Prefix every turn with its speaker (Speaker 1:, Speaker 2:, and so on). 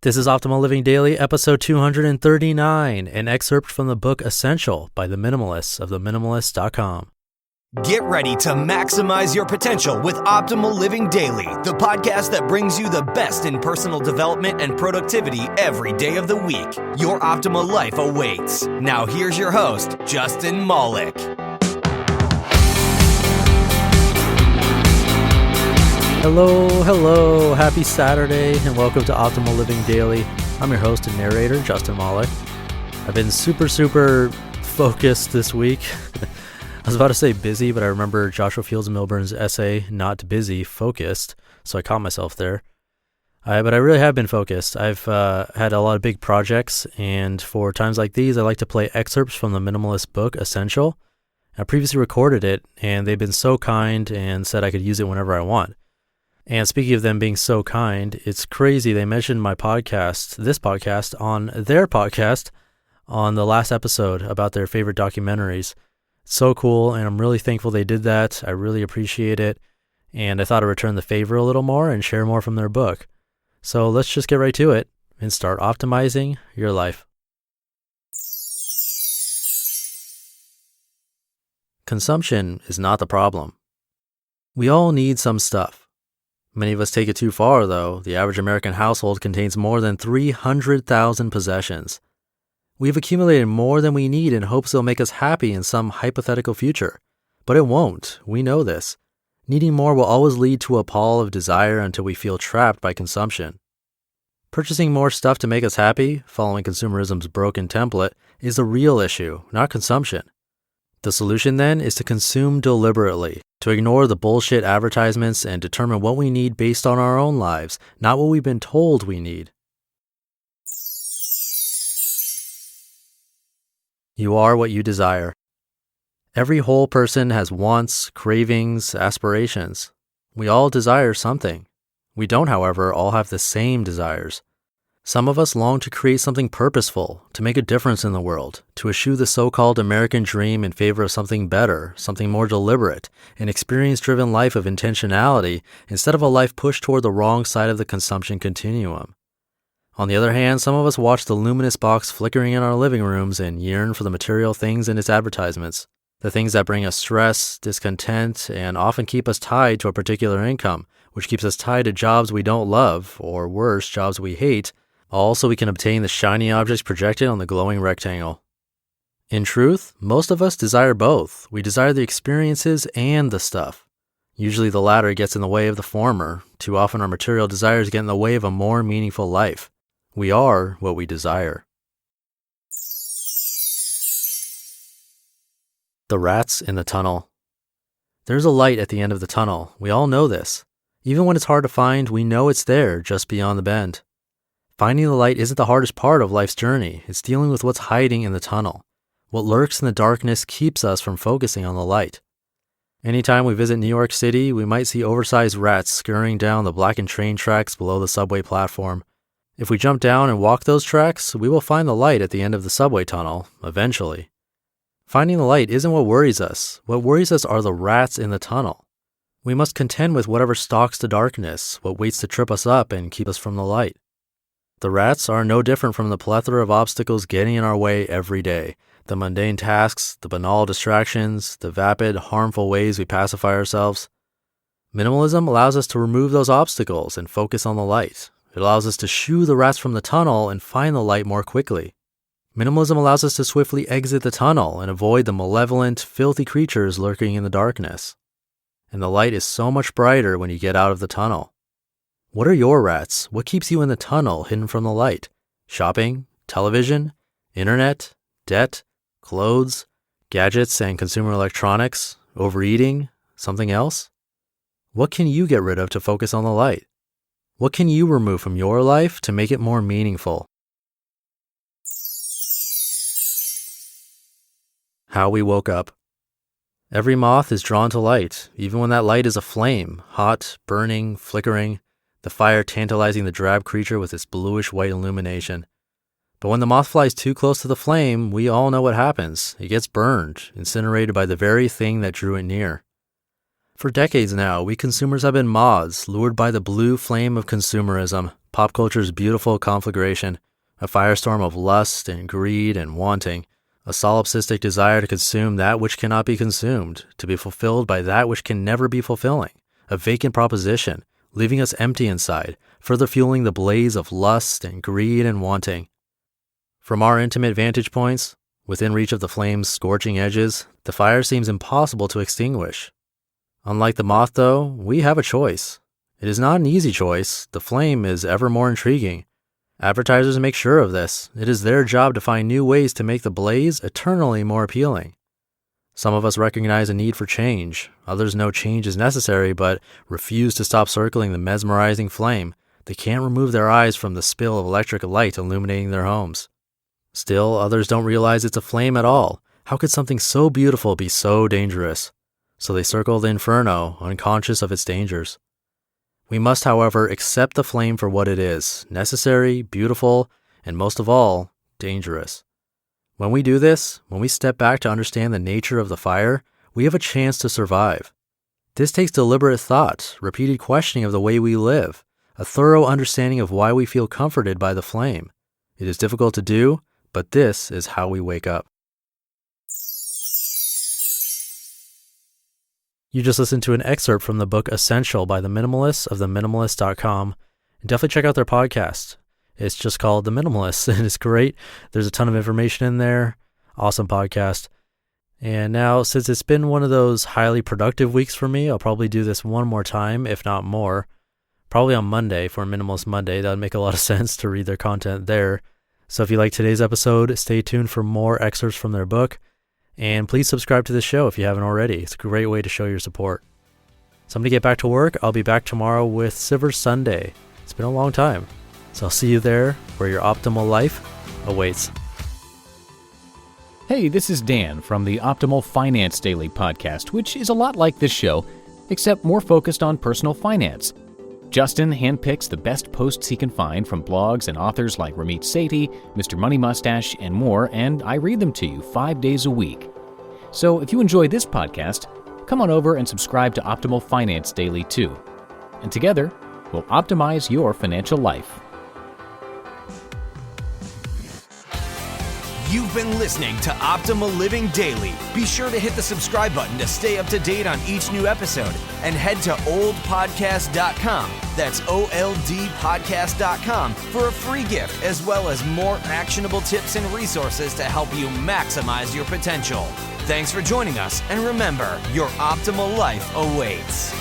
Speaker 1: This is Optimal Living Daily, episode 239, an excerpt from the book Essential by the Minimalists of theminimalists.com.
Speaker 2: Get ready to maximize your potential with Optimal Living Daily, the podcast that brings you the best in personal development and productivity every day of the week. Your optimal life awaits. Now here's your host, Justin Malik.
Speaker 1: Hello, happy Saturday, and welcome to Optimal Living Daily. I'm your host and narrator, Justin Malik. I've been super focused this week. I was about to say busy, but I remember Joshua Fields Millburn's essay, Not Busy, Focused, so I caught myself there. But I really have been focused. I've had a lot of big projects, and for times like these, I like to play excerpts from the Minimalist book, Essential. I previously recorded it, and they've been so kind and said I could use it whenever I want. And speaking of them being so kind, it's crazy. They mentioned this podcast, on their podcast on the last episode about their favorite documentaries. It's so cool, and I'm really thankful they did that. I really appreciate it, and I thought I'd return the favor a little more and share more from their book. So let's just get right to it and start optimizing your life. Consumption is not the problem. We all need some stuff. Many of us take it too far, though. The average American household contains more than 300,000 possessions. We've accumulated more than we need in hopes it'll make us happy in some hypothetical future. But it won't. We know this. Needing more will always lead to a pall of desire until we feel trapped by consumption. Purchasing more stuff to make us happy, following consumerism's broken template, is the real issue, not consumption. The solution then is to consume deliberately, to ignore the bullshit advertisements and determine what we need based on our own lives, not what we've been told we need. You are what you desire. Every whole person has wants, cravings, aspirations. We all desire something. We don't, however, all have the same desires. Some of us long to create something purposeful, to make a difference in the world, to eschew the so-called American dream in favor of something better, something more deliberate, an experience-driven life of intentionality instead of a life pushed toward the wrong side of the consumption continuum. On the other hand, some of us watch the luminous box flickering in our living rooms and yearn for the material things in its advertisements, the things that bring us stress, discontent, and often keep us tied to a particular income, which keeps us tied to jobs we don't love, or worse, jobs we hate, all so we can obtain the shiny objects projected on the glowing rectangle. In truth, most of us desire both. We desire the experiences and the stuff. Usually the latter gets in the way of the former. Too often our material desires get in the way of a more meaningful life. We are what we desire. The rats in the tunnel. There's a light at the end of the tunnel. We all know this. Even when it's hard to find, we know it's there just beyond the bend. Finding the light isn't the hardest part of life's journey. It's dealing with what's hiding in the tunnel. What lurks in the darkness keeps us from focusing on the light. Anytime we visit New York City, we might see oversized rats scurrying down the blackened train tracks below the subway platform. If we jump down and walk those tracks, we will find the light at the end of the subway tunnel, eventually. Finding the light isn't what worries us. What worries us are the rats in the tunnel. We must contend with whatever stalks the darkness, what waits to trip us up and keep us from the light. The rats are no different from the plethora of obstacles getting in our way every day. The mundane tasks, the banal distractions, the vapid, harmful ways we pacify ourselves. Minimalism allows us to remove those obstacles and focus on the light. It allows us to shoo the rats from the tunnel and find the light more quickly. Minimalism allows us to swiftly exit the tunnel and avoid the malevolent, filthy creatures lurking in the darkness. And the light is so much brighter when you get out of the tunnel. What are your rats? What keeps you in the tunnel hidden from the light? Shopping, television, internet, debt, clothes, gadgets and consumer electronics, overeating, something else? What can you get rid of to focus on the light? What can you remove from your life to make it more meaningful? How we woke up. Every moth is drawn to light, even when that light is a flame, hot, burning, flickering, the fire tantalizing the drab creature with its bluish-white illumination. But when the moth flies too close to the flame, we all know what happens. It gets burned, incinerated by the very thing that drew it near. For decades now, we consumers have been moths, lured by the blue flame of consumerism, pop culture's beautiful conflagration, a firestorm of lust and greed and wanting, a solipsistic desire to consume that which cannot be consumed, to be fulfilled by that which can never be fulfilling, a vacant proposition, leaving us empty inside, further fueling the blaze of lust and greed and wanting. From our intimate vantage points, within reach of the flame's scorching edges, the fire seems impossible to extinguish. Unlike the moth, though, we have a choice. It is not an easy choice. The flame is ever more intriguing. Advertisers make sure of this. It is their job to find new ways to make the blaze eternally more appealing. Some of us recognize a need for change. Others know change is necessary, but refuse to stop circling the mesmerizing flame. They can't remove their eyes from the spill of electric light illuminating their homes. Still, others don't realize it's a flame at all. How could something so beautiful be so dangerous? So they circle the inferno, unconscious of its dangers. We must, however, accept the flame for what it is, necessary, beautiful, and most of all, dangerous. When we do this, when we step back to understand the nature of the fire, we have a chance to survive. This takes deliberate thought, repeated questioning of the way we live, a thorough understanding of why we feel comforted by the flame. It is difficult to do, but this is how we wake up. You just listened to an excerpt from the book Essential by the Minimalists of theminimalists.com. Definitely check out their podcast. It's just called The Minimalists, and it's great. There's a ton of information in there. Awesome podcast. And now, since it's been one of those highly productive weeks for me, I'll probably do this one more time, if not more. Probably on Monday for Minimalist Monday. That would make a lot of sense to read their content there. So if you like today's episode, stay tuned for more excerpts from their book. And please subscribe to the show if you haven't already. It's a great way to show your support. So I'm going to get back to work. I'll be back tomorrow with Silver Sunday. It's been a long time. So I'll see you there where your optimal life awaits.
Speaker 3: Hey, this is Dan from the Optimal Finance Daily podcast, which is a lot like this show, except more focused on personal finance. Justin handpicks the best posts he can find from blogs and authors like Ramit Sethi, Mr. Money Mustache, and more, and I read them to you 5 days a week. So if you enjoy this podcast, come on over and subscribe to Optimal Finance Daily too. And together, we'll optimize your financial life.
Speaker 2: You've been listening to Optimal Living Daily. Be sure to hit the subscribe button to stay up to date on each new episode and head to oldpodcast.com. That's OLDpodcast.com for a free gift as well as more actionable tips and resources to help you maximize your potential. Thanks for joining us, and remember, your optimal life awaits.